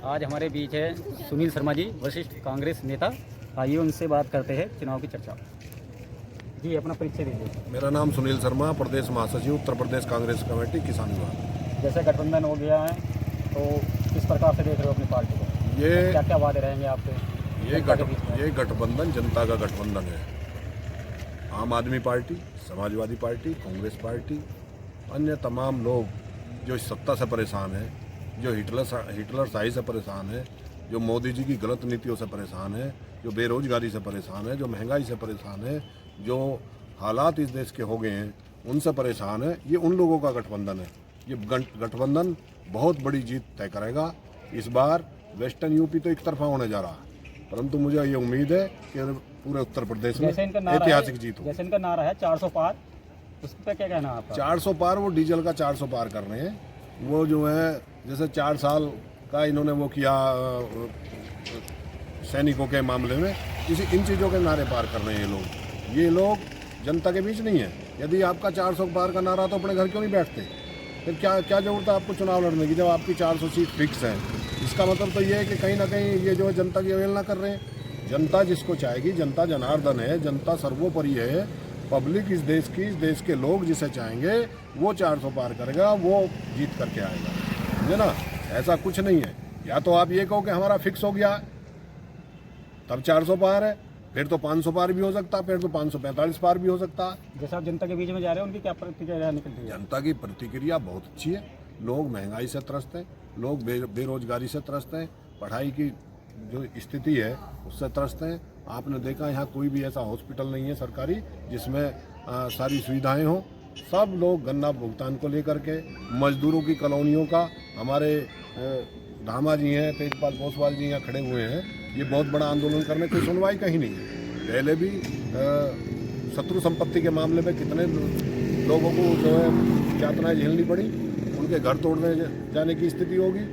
आज हमारे बीच है सुनील शर्मा जी, वरिष्ठ कांग्रेस नेता। आइए उनसे बात करते हैं चुनाव की चर्चा। जी, अपना परिचय दीजिए। मेरा नाम सुनील शर्मा, प्रदेश महासचिव, उत्तर प्रदेश कांग्रेस कमेटी, किसान विभाग। जैसे गठबंधन हो गया है तो किस प्रकार से देख रहे हो अपनी पार्टी को? ये क्या क्या वादे रहेंगे आपके? ये गठबंधन जनता का गठबंधन है। आम आदमी party, Samajwadi party, Congress party, अन्य तमाम लोग जो इस सत्ता से परेशान हैं, जो हिटलर शाही से परेशान है, जो मोदी जी की गलत नीतियों से परेशान है, जो बेरोजगारी से परेशान है, जो महंगाई से परेशान है, जो हालात इस देश के हो गए हैं उनसे परेशान है, ये उन लोगों का गठबंधन है। ये गठबंधन बहुत बड़ी जीत तय करेगा। इस बार वेस्टर्न यूपी तो एक तरफा होने जा रहा है, परंतु मुझे ये उम्मीद है कि पूरे उत्तर प्रदेश में ऐतिहासिक जीत हो। जैसे इनका नारा है 400 पार, उस पर क्या कहना है आपका? 400 पार, वो डीजल का 400 पार कर रहे हैं। वो जो है जैसे 4 साल का इन्होंने वो किया सैनिकों के मामले में, इन चीज़ों के नारे पार कर रहे हैं ये लोग जनता के बीच नहीं है। यदि आपका 400 पार का नारा तो अपने घर क्यों नहीं बैठते? फिर क्या जरूरत है आपको चुनाव लड़ने की जब आपकी 400 सीट फिक्स है? इसका मतलब तो ये है कि कहीं ना कहीं ये जो है जनता की अवहेलना कर रहे हैं। जनता जिसको चाहेगी, जनता जनार्दन है, जनता सर्वोपरि है। पब्लिक इस देश के लोग जिसे चाहेंगे वो 400 पार करेगा, वो जीत करके आएगा, समझे ना? ऐसा कुछ नहीं है। या तो आप ये कहो कि हमारा फिक्स हो गया तब 400 पार है, फिर तो 500 पार भी हो सकता, फिर तो 545 पार भी हो सकता। जैसे आप जनता के बीच में जा रहे हैं, उनकी क्या प्रतिक्रिया निकलती है? जनता की प्रतिक्रिया बहुत अच्छी है। लोग महंगाई से त्रस्त हैं, लोग बेरोजगारी से त्रस्त हैं, पढ़ाई की जो स्थिति है उससे त्रस्त हैं। आपने देखा यहाँ कोई भी ऐसा हॉस्पिटल नहीं है सरकारी जिसमें सारी सुविधाएं हों। सब लोग गन्ना भुगतान को लेकर के, मजदूरों की कॉलोनियों का, हमारे धामा जी हैं, तेजपाल पोसवाल जी यहाँ खड़े हुए हैं, ये बहुत बड़ा आंदोलन करने की सुनवाई कहीं नहीं है। पहले भी शत्रु संपत्ति के मामले में कितने लोगों को जो है यातनाएं झेलनी पड़ी, उनके घर तोड़ने जाने की स्थिति होगी।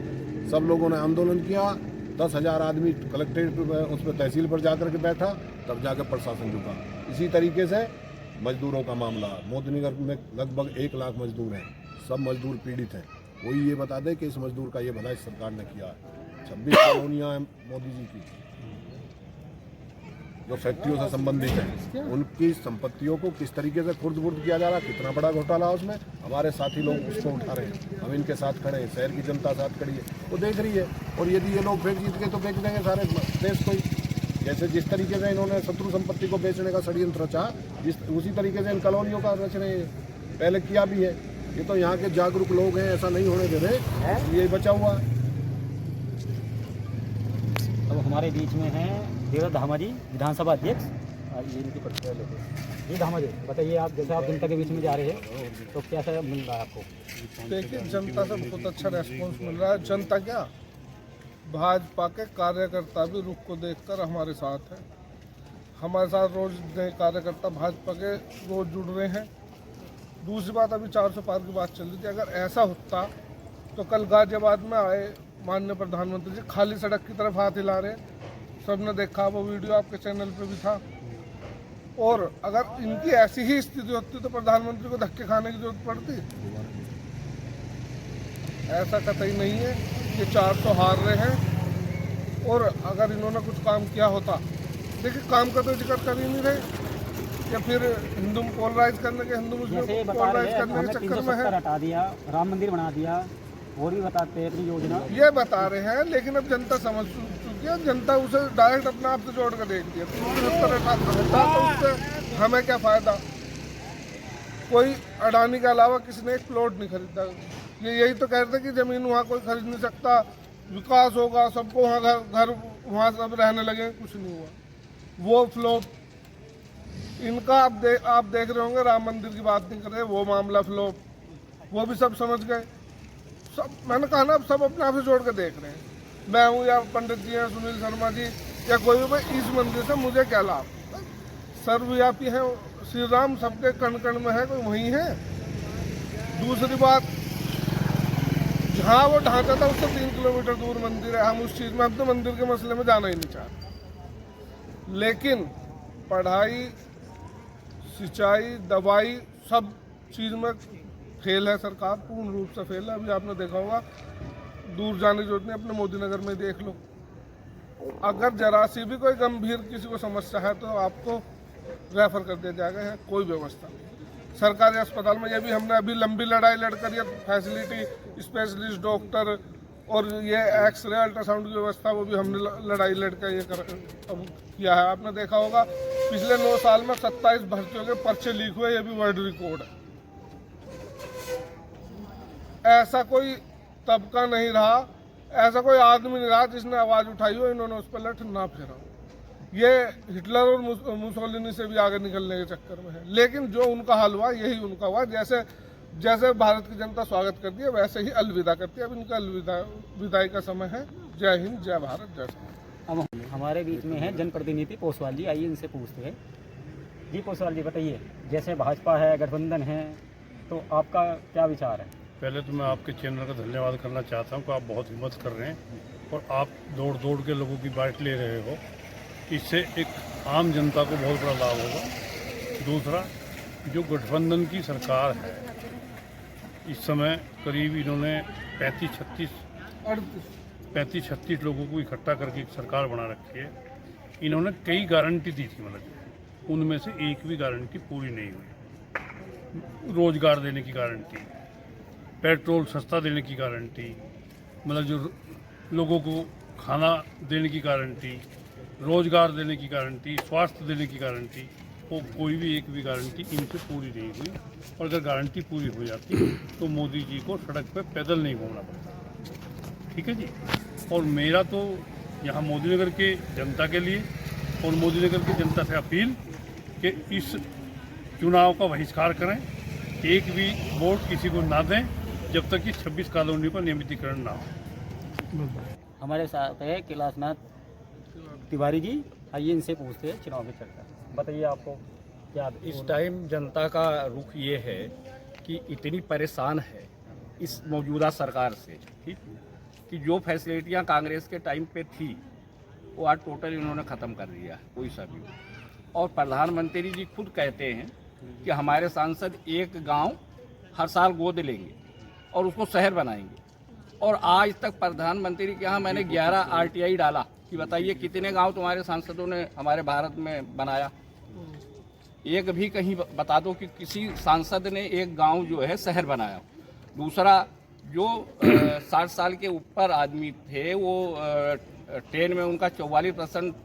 सब लोगों ने आंदोलन किया, 10,000 आदमी कलेक्ट्रेट उस पर तहसील पर जाकर के बैठा, तब जाकर प्रशासन झुका। इसी तरीके से मजदूरों का मामला, मोदीनगर में लगभग 1 लाख मजदूर हैं, सब मजदूर पीड़ित हैं। कोई ये बता दे कि इस मजदूर का ये भला इस सरकार ने किया है। 26 कॉलोनियाँ हैं मोदी जी की जो फैक्ट्रियों से संबंधित हैं, उनकी संपत्तियों को किस तरीके से खुर्द-बुर्द किया जा रहा है, कितना बड़ा घोटाला उसमें। हमारे साथी लोग उसको उठा रहे हैं, हम इनके साथ खड़े हैं, शहर की जनता साथ खड़ी है, वो देख रही है। और यदि ये लोग फिर जीत गए तो बेच देंगे सारे देश को ही। जैसे जिस तरीके से इन्होंने शत्रु संपत्ति को बेचने का षड्यंत्र रचा, उसी तरीके से इन कॉलोनियों का रचने पहले किया भी है। ये तो यहाँ के जागरूक लोग हैं, ऐसा नहीं होने दे रहे, ये बचा हुआ है। अब हमारे बीच में हैं देवराज धामा जी, विधानसभा अध्यक्ष। ये इनकी प्रतिक्रिया लेते हैं। जी धामा जी, बताइए, आप जैसे आप जनता के बीच में जा रहे हैं तो कैसा मिल रहा है आपको? देखिए, जनता से बहुत अच्छा रेस्पॉन्स मिल रहा है। जनता क्या, भाजपा के कार्यकर्ता भी रुख को देखकर हमारे साथ है। हमारे साथ रोज नए कार्यकर्ता भाजपा के रोज जुड़ रहे हैं। दूसरी बात, अभी 400 पार की बात चल रही थी, अगर ऐसा होता तो कल गाजियाबाद में आए माननीय प्रधानमंत्री जी खाली सड़क की तरफ हाथ हिला रहे, सबने देखा, वो वीडियो आपके चैनल पे भी था। और अगर इनकी ऐसी ही स्थिति होती तो प्रधानमंत्री को धक्के खाने की जरूरत पड़ती? ऐसा कतई नहीं है। ये 400 हार रहे हैं। और अगर इन्होंने कुछ काम किया होता, देखिए काम का तो जिक्र कर ही नहीं रहे, या फिर हिंदू पोलराइज करने के, हिंदू मुस्लिम पोलराइज करने के चक्कर में है। हटा दिया, राम मंदिर बना दिया, और भी बताते हैं अपनी योजना, ये बता रहे हैं। लेकिन अब जनता समझ चुकी है, जनता उसे डायरेक्ट अपने आप से जोड़ कर देख दिया। तो उससे हमें क्या फायदा? कोई अडानी के अलावा किसी ने एक प्लॉट नहीं खरीदा। ये यही तो कहते कि जमीन वहाँ कोई खरीद नहीं सकता, विकास होगा, सबको वहाँ घर वहाँ सब रहने लगे, कुछ नहीं हुआ। वो फ्लॉप इनका आप देख रहे होंगे, राम मंदिर की बात नहीं कर रहे, वो मामला फ्लॉप, वो भी सब समझ गए। सब, मैंने कहा ना, अब सब अपने आप से जोड़ के देख रहे हैं। मैं हूँ या पंडित जी हैं, सुनील शर्मा जी या कोई भी, भाई इस मंदिर से मुझे क्या लाभ? सर्वव्यापी है श्री राम, सबके कण कण में है, कोई वहीं है। दूसरी बात, जहाँ वो ढांचा था उससे 3 किलोमीटर दूर मंदिर है। हम उस चीज़ में, अब तो मंदिर के मसले में जाना ही नहीं चाहते। लेकिन पढ़ाई, सिंचाई, दवाई, सब चीज़ में फेल है सरकार, पूर्ण रूप से फेल है। अभी आपने देखा होगा दूर जाने की जरूरत नहीं, अपने मोदी नगर में देख लो। अगर जरा सी भी कोई गंभीर किसी को समस्या है तो आपको रेफर कर दिया जाएगा, है कोई व्यवस्था नहीं। सरकारी अस्पताल में ये भी हमने अभी लंबी लड़ाई लड़कर ये फैसिलिटी, स्पेशलिस्ट डॉक्टर और ये एक्सरे अल्ट्रासाउंड की व्यवस्था वो भी हमने लड़ाई लड़कर ये अब किया है। आपने देखा होगा पिछले 9 साल में 27 भर्तियों के पर्चे लीक हुए, ये भी वर्ल्ड रिकॉर्ड है। ऐसा कोई तबका नहीं रहा, ऐसा कोई आदमी नहीं रहा जिसने आवाज़ उठाई हो इन्होंने उस पर लठ ना फेरा। ये हिटलर और मुसोलिनी से भी आगे निकलने के चक्कर में है, लेकिन जो उनका हाल हुआ यही उनका हुआ। जैसे जैसे भारत की जनता स्वागत करती है वैसे ही अलविदा करती है। अब इनका विदाई का समय है। जय हिंद, जय भारत, जय श्री। अब हमारे बीच में है जनप्रतिनिधि पोसवाल जी, आइए इनसे पूछते हैं। जी पोसवाल जी बताइए, जैसे भाजपा है, गठबंधन है, तो आपका क्या विचार है? पहले तो मैं आपके चैनल का धन्यवाद करना चाहता हूं कि आप बहुत हिम्मत कर रहे हैं और आप दौड़ दौड़ के लोगों की बाइट ले रहे हो। इससे एक आम जनता को बहुत बड़ा लाभ होगा। दूसरा, जो गठबंधन की सरकार है इस समय करीब इन्होंने 35-36 लोगों को इकट्ठा करके एक सरकार बना रखी है। इन्होंने कई गारंटी दी थी, मतलब उनमें से एक भी गारंटी पूरी नहीं हुई। रोजगार देने की गारंटी, पेट्रोल सस्ता देने की गारंटी, मतलब जो लोगों को खाना देने की गारंटी, रोजगार देने की गारंटी, स्वास्थ्य देने की गारंटी, वो कोई भी एक भी गारंटी इनसे पूरी नहीं हुई। और अगर गारंटी पूरी हो जाती तो मोदी जी को सड़क पे पैदल नहीं घूमना पड़ता। ठीक है जी। और मेरा तो यहाँ मोदी नगर के जनता के लिए और मोदी नगर की जनता से अपील कि इस चुनाव का बहिष्कार करें, एक भी वोट किसी को ना दें जब तक कि 26 कॉलोनी पर नियमितीकरण ना हो। हमारे साथ है कैलाशनाथ तिवारी जी, आइए इनसे पूछते हैं चुनाव की चर्चा। बताइए आपको क्या इस टाइम जनता का रुख ये है कि इतनी परेशान है इस मौजूदा सरकार से, ठीक, कि जो फैसिलिटियां कांग्रेस के टाइम पे थी वो आज टोटल इन्होंने ख़त्म कर दिया है, कोई सा भी। और प्रधानमंत्री जी खुद कहते हैं कि हमारे सांसद एक गांव हर साल गोद लेंगे और उसको शहर बनाएंगे। और आज तक प्रधानमंत्री के यहाँ मैंने 11 RTI डाला कि बताइए कितने गांव तुम्हारे सांसदों ने हमारे भारत में बनाया। एक भी कहीं बता दो कि किसी सांसद ने एक गांव जो है शहर बनाया। दूसरा, जो 60 साल के ऊपर आदमी थे वो ट्रेन में उनका 44%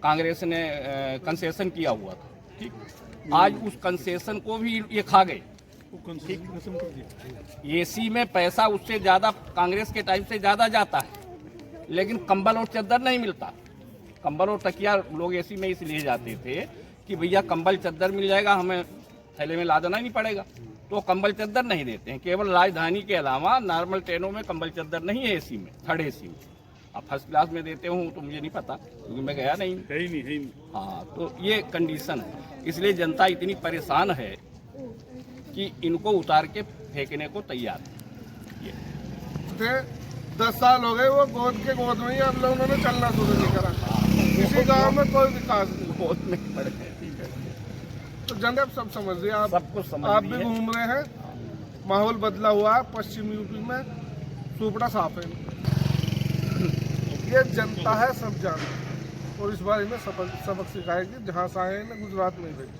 कांग्रेस ने कंसेशन किया हुआ था, ठीक। आज उस कंसेशन को भी ये खा गए। एसी में पैसा उससे ज़्यादा कांग्रेस के टाइम से ज़्यादा जाता है, लेकिन कंबल और चद्दर नहीं मिलता। कंबल और तकिया लोग एसी में इसलिए जाते थे कि भैया कंबल चद्दर मिल जाएगा, हमें थैले में लादना नहीं पड़ेगा। तो कंबल चद्दर नहीं देते हैं। केवल राजधानी के अलावा नॉर्मल ट्रेनों में कंबल चद्दर नहीं है एसी में, थर्ड एसी में। अब फर्स्ट क्लास में देते हूँ तो मुझे नहीं पता क्योंकि मैं गया नहीं। है ही नहीं। हाँ, तो ये कंडीशन है। इसलिए जनता इतनी परेशान है कि इनको उतार के फेंकने को तैयार है। 10 साल हो गए वो गोद के गोद में ही अब लोग उन्होंने चलना शुरू नहीं करा। किसी गांव में कोई विकास नहीं, बहुत नहीं पड़े हैं। तो जनता सब समझ रही है। आप सब कुछ समझ आप रही भी है। घूम रहे हैं, माहौल बदला हुआ है। पश्चिम यूपी में सुपड़ा साफ है। ये जनता है, सब जानती। और इस बार इन्हें सबक सिखाएगी। जहाँ से आए इन्हें गुजरात में भेजी।